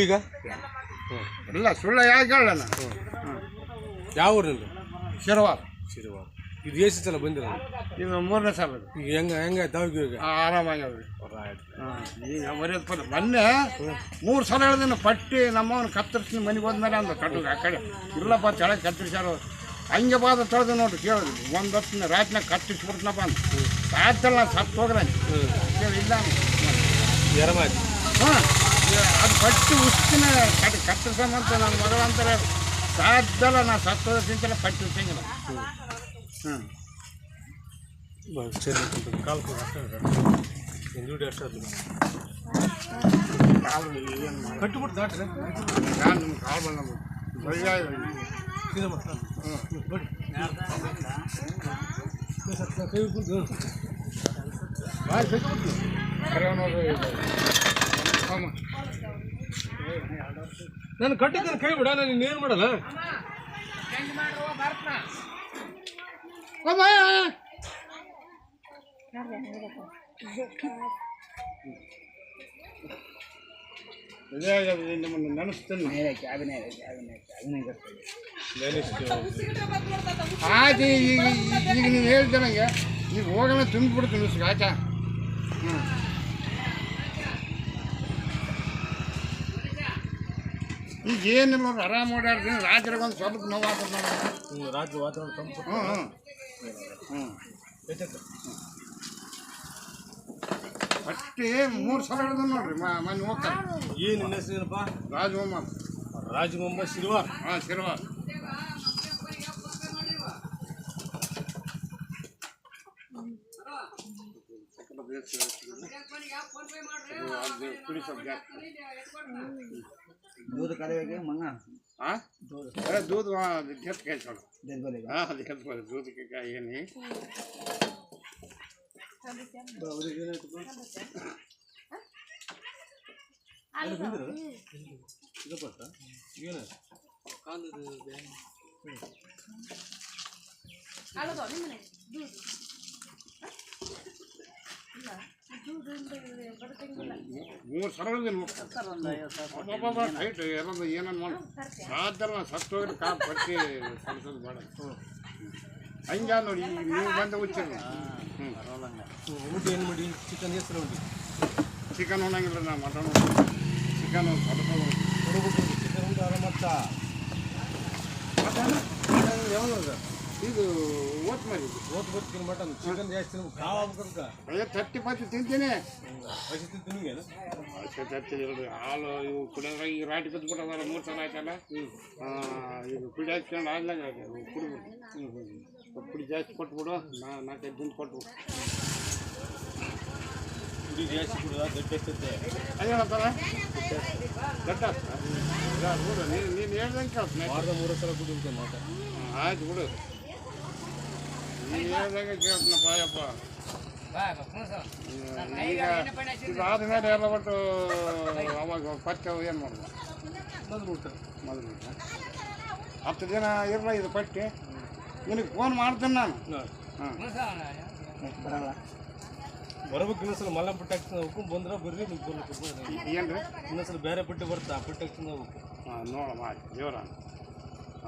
ಈಗ ಇಲ್ಲ ಸುಳ್ಳು ಯಾಕೆ ಹೇಳಣ್ಣ. ಯಾವ ಊರಿನಲ್ಲಿ? ಶಿರವಾರ. ಇದು ಎಷ್ಟು ಸಲ ಬಂದಿರ? ಇದು 3ನೇ ಸಲ. ಈಗ ಹೆಂಗೆ ತಾವಿಗೆ ಈಗ ಆರಾಮಾಗಿ ಅವ್ರಿ. ಈಗ ಬರೆಯೋದು ಮೊನ್ನೆ 3 ಸಲ ಹೇಳಿದ್ರೆ ಪಟ್ಟಿ ನಮ್ಮವನು ಕತ್ತರಿಸಿ ಮನೆಗೆ ಹೋದ್ಮೇಲೆ ಅಂದ ಕಟ್ಟು ಆ ಕಡೆ ಇಲ್ಲಪ್ಪ ಕೆಳಗೆ ಕತ್ತರಿಸ್ಯಾರ ಹಂಗೆ ಬಾದ ತೊಳೆದು ನೋಡ್ರಿ ಕೇಳಿದ್ವಿ. ಒಂದು ಹೊತ್ತಿನ ರಾತ್ರಿನಾಗ ಕತ್ತರಿಸ್ಬಿಡ್ತನಪ್ಪ ಅಂತ ಸಾಯ್ತಲ್ಲ ನಾನು ಸತ್ತು ಹೋಗ್ರೆ ಕೇಳಿ ಇಲ್ಲ ಹಾಂ ಅದು ಪಟ್ಟಿ ಉಸ್ತಿನ ಕತ್ತರಿಸಂತ ನನ್ನ ಮಗಳ ಅಂತಾರೆ ಸಾಯ್ತಲ್ಲ ನಾನು ಸತ್ತು ಹೋದ್ರೆ ತಿಂತಲ್ಲ ಪಟ್ಟಿ ಉಸಂಗಿಲ್ಲ. ಕಾಲು ಕಟ್ಟಿಬಿಟ್ಟು ದಾಟ್ರಿ ನಿಮ್ಮ ಕಾಲು ಬಂದ ಬಯ್ಯ ನಾನು ಕಟ್ಟಿದ್ದೇನೆ ಕೈ ಬಿಡ ನಾನು ಇನ್ನೇನು ಮಾಡಲ್ಲ. ನಿಮ್ಮನ್ನು ನೆನೆಸ್ತೇನೆ. ಆಯ್ತು ಈಗ ನೀವು ಹೇಳ್ದೆ ನನಗೆ ಈಗ ಹೋಗೋಣ ತುಂಬಿಬಿಡ್ತೀನಿ ಆಚ. ಈಗ ಏನಿಲ್ಲ ನೋಡ್ರಿ ಆರಾಮ್ ಓಡಾಡ್ತೀನಿ. ರಾತ್ರಿಗೆ ಒಂದು ಸ್ವಲ್ಪ ನೋವು ಆಗ್ತದೆ ನೋಡಿ. ರಾತ್ರಿ ವಾತಾವರಣ ತಂಪು. ಅಷ್ಟೇ 3 ಸಲ ಹಿಡಿದು ನೋಡ್ರಿ ಮನೆ ಹೋಗ್ತಾರೆ. ಏನು ನಿನ್ನ ಹೆಸರೇನಪ್ಪ? ರಾಜಮೊಹಮ್ಮದ್ ಶಿರ್ವಾರ್. ಹಾಂ ಶಿರ್ವಾರ್. दूध करेंगे मंगा हाँ अरे दूध वहाँ घेत के छोड़ो हाँ घेत पर दूध के क्या ये नहीं ಮೂರು ಸರಳದೇನು ಟೈಟ್ ಎಲ್ಲ ಏನೇನು ಮಾಡಿ ಸಾಧ್ಯ ಸತ್ತು ಹೋಗಿ ಕಾಲು ಪಟ್ಟಿ ಕಲಿಸೋದು ಬೇಡ. ಹಂಗೆ ನೋಡಿ ಈಗ ನೀವು ಬಂದ ಹುಚ್ಚಿಲ್ಲ. ಊಟ ಏನು ಮಾಡಿ? ಚಿಕನ್ ಹೆಸರು ಉಂಟು. ಚಿಕನ್ ಉಣ್ಣಂಗಿಲ್ಲ ನಾ ಮಟನ್ ಚಿಕನ್ ಚಿಕನ್ ಉಂಟು ಆರಾಮತ್ತ. ಯಾವಾಗ ಇದು ಓಟ್ ಮಾಡಿ ಬರ್ತೀನಿ ಮಟನ್ ಚಿಕನ್ ಜಾಸ್ತಿ ಕಾವು ಆಗ್ಬೇಕಂತ. ಅಯ್ಯೋ ತತ್ತಿ ಪತ್ತಿ ತಿಂತೀನಿ. ಹಸಿ ತಿನ್ನಿಗೇನು ಅಷ್ಟೇ ತತ್ತಿ ಇಲ್ರಿ ಹಾಲು ಇವು ಕುಡಿಯೋದ್ರಾಗ ಈಗ ರಾಟಿ ಬಿದ್ದುಬಿಟ್ಟದಾರ 3 ಸಲ ಆಯ್ತಲ್ಲ. ಈಗ ಕುಡಿ ಹಾಕ್ಕೊಂಡು ಆದ್ಲಾಗ ಕುಡಿಬಿಡು ಪುಡಿ ಜಾಸ್ತಿ ಕೊಟ್ಬಿಡು. 4-5 ದಿನ ಕೊಟ್ಬಿಡು. ಕುಡಿ ಜಾಸ್ತಿ ಕುಡಿದ ದೊಡ್ಡ ಎಷ್ಟೈತೆ ಅದೇನಂತಾರ ದೊಡ್ಡ ಬಿಡು. ನೀನು ಹೇಳ್ದಂಗೆ ಕೇಳ್ತೀನಿ. ವಾರದ 3 ಸಲ ಕುಡಿಬೇಕು ಮಾತ. ಆಯ್ತು ಬಿಡು. ನೀನು ಹೇಳ್ದಂಗೆ ಕೇಳ್ತೀನಪ್ಪ ಅಯ್ಯಪ್ಪ. ಈಗ ಇದಾದ್ಮೇಲೆ ಎಲ್ಲ ಬಿಟ್ಟು ಅವಾಗ ಪತ್ತೆ ಏನು ಮಾಡೋದು? ಮೊದಲು 10 ದಿನ ಇರಲ್ಲ ಇದು ಪಟ್ಟಿ. ನಿನಗೆ ಫೋನ್ ಮಾಡ್ತೇನೆ ನಾನು. ಹಾಂ ಬರ್ಬೇಕು. ಇನ್ನೊಂದ್ಸಲ ಮಲ್ಲ ಪಟ್ಟಿ ಹಾಕ್ತೀನಿ ಹೋಗ್ಕೊಂಡು ಬಂದ್ರೆ ಬರ್ರಿ ನಿಮ್ಗೆ ಬರ್ಲಿಕ್ಕೆ. ಏನು ರೀ ಇನ್ನೊಂದ್ಸಲ ಬೇರೆ ಪಟ್ಟಿ ಬರ್ತಾ ಪಟ್ಟಿ ಹಾಕ್ತೀನಿ ಹೋಗ್ಬೇಕು. ನೋಡಮ್ಮ ಆಯ್ತು ದೇವ್ರ